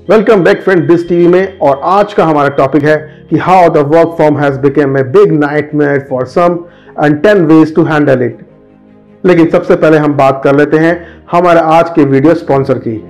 Welcome back friend this TV में। और आज का हमारा टॉपिक है कि how the work from has become a big nightmare for some and 10 ways to handle it. लेकिन सबसे पहले हम बात कर लेते हैं हमारे आज के वीडियो स्पॉन्सर की।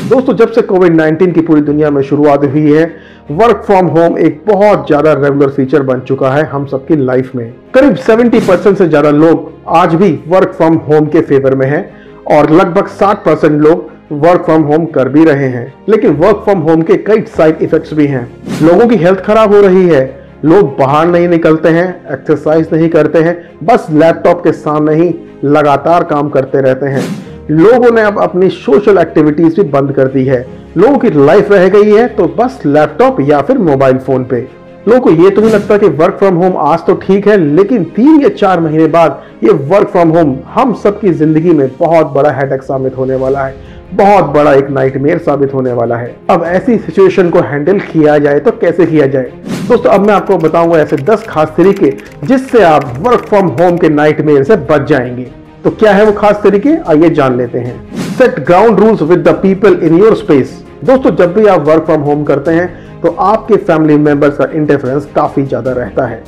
दोस्तों, जब से कोविड-19 की पूरी दुनिया में शुरुआत हुई है, वर्क फ्रॉम होम एक बहुत ज्यादा रेगुलर फीचर बन चुका है हम सबकी लाइफ में। करीब 70% से ज्यादा लोग आज भी वर्क फ्रॉम होम के फेवर में हैं और लगभग 60% लोग वर्क फ्रॉम होम कर भी रहे हैं। लेकिन वर्क फ्रॉम होम के कई साइड इफेक्ट्स भी हैं। लोगों की हेल्थ खराब हो रही है, लोग बाहर नहीं निकलते हैं, एक्सरसाइज नहीं करते हैं, बस लैपटॉप के सामने ही लगातार काम करते रहते हैं। लोगों ने अब अपनी सोशल एक्टिविटीज भी बंद कर दी है। लोगों की लाइफ रह गई है तो बस लैपटॉप या फिर मोबाइल फोन पे। लोगों को ये तो नहीं लगता कि वर्क फ्रॉम होम आज तो ठीक है, लेकिन 3 या 4 महीने बाद ये वर्क फ्रॉम होम हम सबकी जिंदगी में बहुत बड़ा हेडेक साबित होने वाला है, बहुत बड़ा एक नाइटमेयर साबित होने वाला है। अब ऐसी सिचुएशन को हैंडल किया जाए तो कैसे किया जाए? दोस्तों, अब मैं आपको बताऊंगा ऐसे 10 खास तरीके जिससे आप वर्क फ्रॉम होम के नाइटमेयर से बच जाएंगे। तो क्या है वो खास तरीके, आइए जान लेते हैं। Set ground rules with the people in your space. दोस्तों, जब भी आप वर्क फ्रॉम होम करते हैं तो आपके फैमिली मेंबर्स का इंटरफेरेंस काफी ज्यादा रहता है।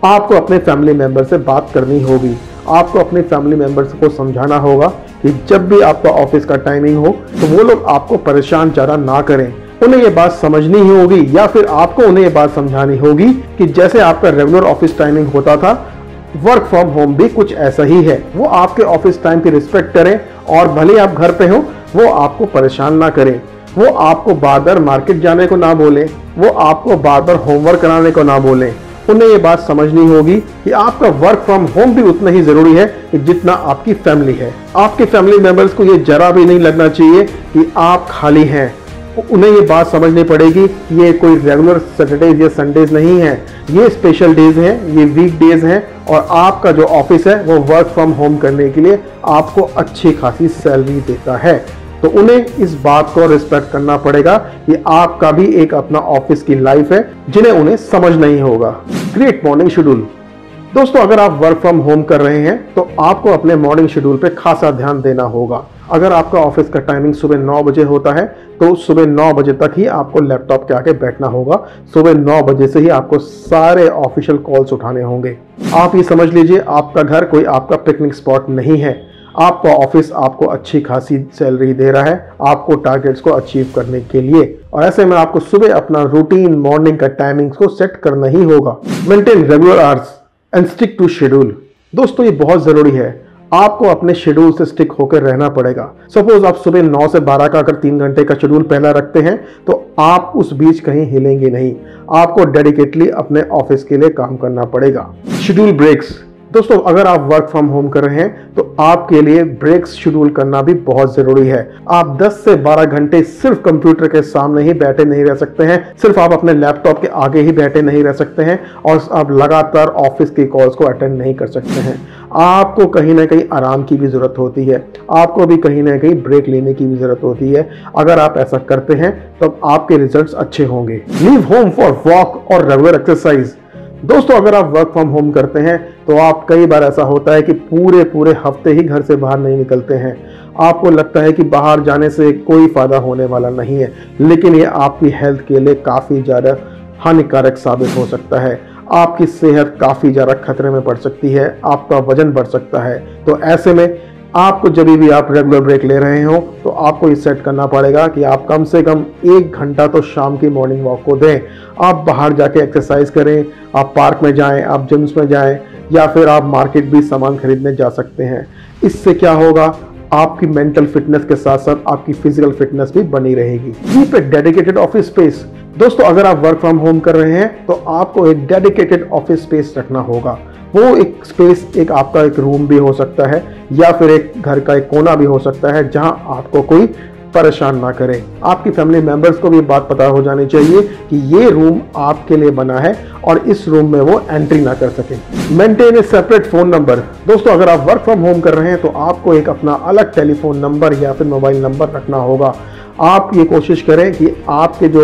आपको अपने फैमिली मेंबर से बात करनी होगी, आपको अपने फैमिली मेंबर्स को समझाना होगा कि जब भी आपका ऑफिस का टाइमिंग हो तो वो लोग आपको परेशान ज्यादा ना करें। उन्हें ये बात समझनी ही होगी या फिर आपको उन्हें ये बात समझानी होगी कि जैसे आपका रेगुलर ऑफिस टाइमिंग होता था, वर्क फ्रॉम होम भी कुछ ऐसा ही है। वो आपके ऑफिस टाइम की रिस्पेक्ट करें और भले आप घर पे हो वो आपको परेशान ना करें। वो आपको बार बार मार्केट जाने को ना बोले, वो आपको बार बार होमवर्क कराने को ना बोले। उन्हें ये बात समझनी होगी कि आपका वर्क फ्रॉम होम भी उतना ही जरूरी है जितना आपकी फैमिली है। आपके फैमिली मेंबर्स को ये जरा भी नहीं लगना चाहिए कि आप खाली हैं। उन्हें ये बात समझनी पड़ेगी कि ये कोई रेगुलर सैटरडेज या संडेज नहीं है, ये स्पेशल डेज हैं, ये वीक डेज हैं और आपका जो ऑफिस है वो वर्क फ्रॉम होम करने के लिए आपको अच्छी खासी सैलरी देता है। तो उन्हें इस बात को रिस्पेक्ट करना पड़ेगा कि आपका भी एक अपना ऑफिस की लाइफ है जिन्हें उन्हें समझना ही होगा। Create morning schedule. दोस्तों, अगर आप वर्क फ्रॉम होम कर रहे हैं तो आपको अपने मॉर्निंग शेड्यूल पे खासा ध्यान देना होगा। अगर आपका ऑफिस का टाइमिंग सुबह 9 बजे होता है तो सुबह 9 बजे तक ही आपको लैपटॉप के आगे बैठना होगा। सुबह 9 बजे से ही आपको सारे ऑफिशियल कॉल्स उठाने होंगे। आप ये समझ लीजिए आपका घर कोई आपका पिकनिक स्पॉट नहीं है। आपका ऑफिस आपको अच्छी खासी सैलरी दे रहा है आपको टारगेट्स को अचीव करने के लिए, और ऐसे में आपको सुबह अपना रूटीन मॉर्निंग का टाइमिंग्स को सेट करना ही होगा। Maintain regular hours and stick to schedule. दोस्तों, ये बहुत जरूरी है। आपको अपने शेड्यूल से स्टिक होकर रहना पड़ेगा। सपोज आप सुबह 9 से 12 का अगर 3 घंटे का शेड्यूल पहला रखते हैं तो आप उस बीच कहीं हिलेंगे नहीं। आपको डेडिकेटली अपने ऑफिस के लिए काम करना पड़ेगा। Schedule breaks. दोस्तों, अगर आप वर्क फ्रॉम होम कर रहे हैं तो आपके लिए ब्रेक्स शेड्यूल करना भी बहुत जरूरी है। आप 10 से 12 घंटे सिर्फ कंप्यूटर के सामने ही बैठे नहीं रह सकते हैं, सिर्फ आप अपने लैपटॉप के आगे ही बैठे नहीं रह सकते हैं और आप लगातार ऑफिस की कॉल्स को अटेंड नहीं कर सकते हैं। आपको कहीं ना कहीं आराम की भी जरूरत होती है, आपको भी कहीं ना कहीं ब्रेक लेने की भी जरूरत होती है। अगर आप ऐसा करते हैं तो आपके रिजल्ट्स अच्छे होंगे। लीव होम फॉर वॉक और रेगुलर एक्सरसाइज। दोस्तों, अगर आप वर्क फ्रॉम होम करते हैं तो आप कई बार ऐसा होता है कि पूरे हफ्ते ही घर से बाहर नहीं निकलते हैं। आपको लगता है कि बाहर जाने से कोई फायदा होने वाला नहीं है, लेकिन ये आपकी हेल्थ के लिए काफ़ी ज़्यादा हानिकारक साबित हो सकता है। आपकी सेहत काफ़ी ज़्यादा खतरे में पड़ सकती है, आपका वजन बढ़ सकता है। तो ऐसे में आपको जब भी आप रेगुलर ब्रेक ले रहे हो तो आपको ये सेट करना पड़ेगा कि आप कम से कम 1 घंटा तो शाम की मॉर्निंग वॉक को दें। आप बाहर जाके एक्सरसाइज करें, आप पार्क में जाएं, आप जिम्स में जाएं या फिर आप मार्केट भी सामान खरीदने जा सकते हैं। इससे क्या होगा, आपकी मेंटल फिटनेस के साथ साथ आपकी फिजिकल फिटनेस भी बनी रहेगी। Keep a dedicated office space. दोस्तों, अगर आप वर्क फ्रॉम होम कर रहे हैं तो आपको एक डेडिकेटेड ऑफिस स्पेस रखना होगा। वो एक स्पेस एक आपका एक रूम भी हो सकता है या फिर एक घर का एक कोना भी हो सकता है जहां आपको कोई परेशान ना करें। आपकी फैमिली मेंबर्स को भी बात पता हो जानी चाहिए कि ये रूम आपके लिए बना है और इस रूम में वो एंट्री ना कर सके। मेंटेन ए सेपरेट फोन नंबर। दोस्तों, अगर आप वर्क फ्रॉम होम कर रहे हैं तो आपको एक अपना अलग टेलीफोन नंबर या फिर मोबाइल नंबर रखना होगा। आप ये कोशिश करें कि आपके जो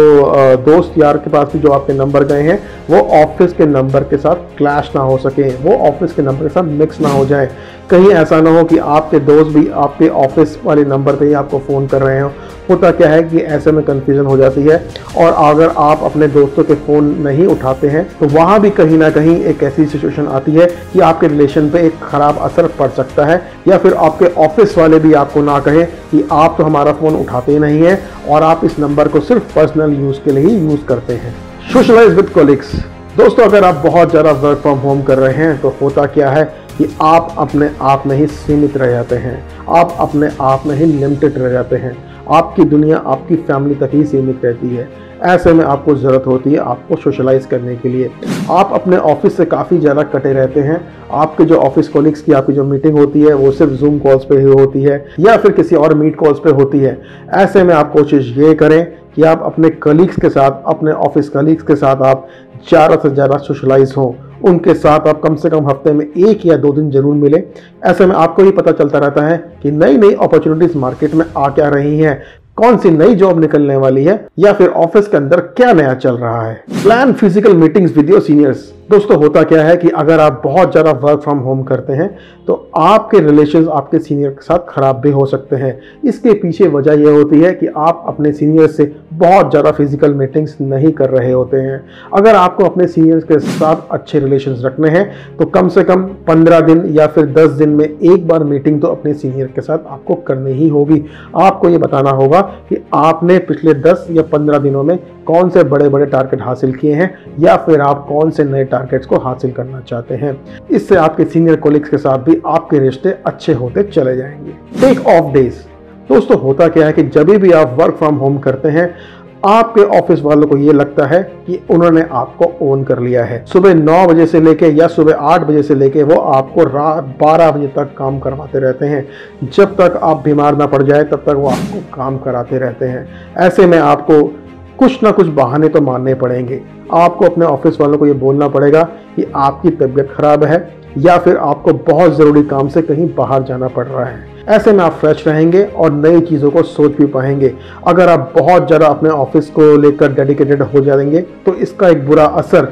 दोस्त यार के पास भी जो आपके नंबर गए हैं वो ऑफिस के नंबर के साथ क्लैश ना हो सके, वो ऑफिस के नंबर के साथ मिक्स ना हो जाए। कहीं ऐसा ना हो कि आपके दोस्त भी आपके ऑफिस वाले नंबर पे ही आपको फ़ोन कर रहे हो। होता क्या है कि ऐसे में कन्फ्यूज़न हो जाती है, और अगर आप अपने दोस्तों के फ़ोन नहीं उठाते हैं तो वहाँ भी कहीं ना कहीं एक ऐसी सिचुएशन आती है कि आपके रिलेशन पे एक ख़राब असर पड़ सकता है, या फिर आपके ऑफिस वाले भी आपको ना कहें कि आप तो हमारा फ़ोन उठाते ही नहीं हैं और आप इस नंबर को सिर्फ पर्सनल यूज़ के लिए ही यूज़ करते हैं। Socialise with colleagues. दोस्तों, अगर आप बहुत ज़्यादा वर्क फ्रॉम होम कर रहे हैं तो होता क्या है कि आप अपने आप में ही सीमित रह जाते हैं, आप अपने आप में ही लिमिटेड रह जाते हैं। आपकी दुनिया आपकी फैमिली तक ही सीमित रहती है। ऐसे में आपको ज़रूरत होती है आपको सोशलाइज करने के लिए। आप अपने ऑफिस से काफ़ी ज़्यादा कटे रहते हैं। आपके जो ऑफिस कॉलिग्स की आपकी जो मीटिंग होती है वो सिर्फ जूम कॉल्स पे ही होती है या फिर किसी और मीट कॉल्स पे होती है। ऐसे में आप कोशिश ये करें कि आप अपने कलीग्स के साथ, अपने ऑफिस कलीग्स के साथ आप ज़्यादा से ज़्यादा सोशलाइज हों। उनके साथ आप कम से कम हफ्ते में 1 या 2 दिन जरूर मिलें। ऐसे में आपको ही पता चलता रहता है कि नई नई अपॉर्चुनिटीज़ मार्केट में आ क्या रही हैं, कौन सी नई जॉब निकलने वाली है, या फिर ऑफिस के अंदर क्या नया चल रहा है। Plan physical meetings with your seniors. दोस्तों, होता क्या है कि अगर आप बहुत ज़्यादा वर्क फ्रॉम होम करते हैं तो आपके रिलेशंस आपके सीनियर के साथ ख़राब भी हो सकते हैं। इसके पीछे वजह यह होती है कि आप अपने सीनियर से बहुत ज़्यादा फिजिकल मीटिंग्स नहीं कर रहे होते हैं। अगर आपको अपने सीनियर्स के साथ अच्छे रिलेशंस रखने हैं तो कम से कम 15 दिन या फिर 10 दिन में एक बार मीटिंग तो अपने सीनियर के साथ आपको करनी ही होगी। आपको ये बताना होगा कि आपने पिछले 10 या 15 दिनों में कौन से बड़े बड़े टारगेट हासिल किए हैं या फिर आप कौन से नए टारगेट्स को हासिल करना चाहते हैं। इससे आपके सीनियर कोलिग्स के साथ भी आपके रिश्ते अच्छे होते चले जाएंगे। Take off days. दोस्तों, होता क्या है कि जब भी आप वर्क फ्रॉम होम करते हैं आपके ऑफिस वालों को ये लगता है कि उन्होंने आपको ओन कर लिया है। सुबह 9 बजे से लेके या सुबह 8 बजे से लेके वो आपको रात 12 बजे तक काम करवाते रहते हैं। जब तक आप बीमार ना पड़ जाए तब तक वो आपको काम कराते रहते हैं। ऐसे में आपको कुछ ना कुछ बहाने तो मानने पड़ेंगे। आपको अपने ऑफिस वालों को ये बोलना पड़ेगा कि आपकी तबीयत खराब है या फिर आपको बहुत ज़रूरी काम से कहीं बाहर जाना पड़ रहा है। ऐसे में आप फ्रेश रहेंगे और नई चीज़ों को सोच भी पाएंगे। अगर आप बहुत ज़्यादा अपने ऑफिस को लेकर डेडिकेटेड हो जाएंगे तो इसका एक बुरा असर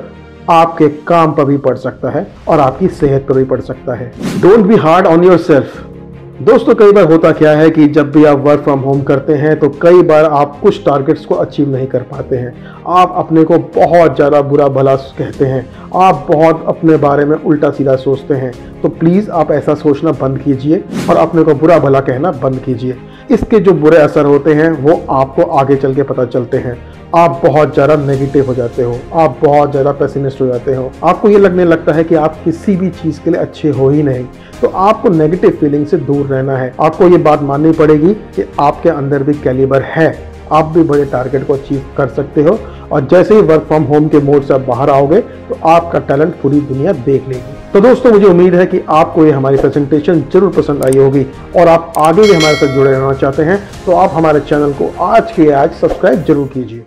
आपके काम पर भी पड़ सकता है और आपकी सेहत पर भी पड़ सकता है। Don't be hard on yourself. दोस्तों, कई बार होता क्या है कि जब भी आप वर्क फ्रॉम होम करते हैं तो कई बार आप कुछ टारगेट्स को अचीव नहीं कर पाते हैं। आप अपने को बहुत ज़्यादा बुरा भला कहते हैं, आप बहुत अपने बारे में उल्टा सीधा सोचते हैं। तो प्लीज़ आप ऐसा सोचना बंद कीजिए और अपने को बुरा भला कहना बंद कीजिए। इसके जो बुरे असर होते हैं वो आपको आगे चल के पता चलते हैं। आप बहुत ज़्यादा नेगेटिव हो जाते हो, आप बहुत ज़्यादा पेसिमिस्ट हो जाते हो, आपको ये लगने लगता है कि आप किसी भी चीज़ के लिए अच्छे हो ही नहीं। तो आपको नेगेटिव फीलिंग से दूर रहना है। आपको ये बात माननी पड़ेगी कि आपके अंदर भी कैलिबर है, आप भी बड़े टारगेट को अचीव कर सकते हो। और जैसे ही वर्क फ्रॉम होम के मोड से आप बाहर आओगे तो आपका टैलेंट पूरी दुनिया देख लेगी। तो दोस्तों, मुझे उम्मीद है कि आपको ये हमारी प्रेजेंटेशन जरूर पसंद आई होगी और आप आगे भी हमारे साथ जुड़े रहना चाहते हैं तो आप हमारे चैनल को आज के आज सब्सक्राइब जरूर कीजिए।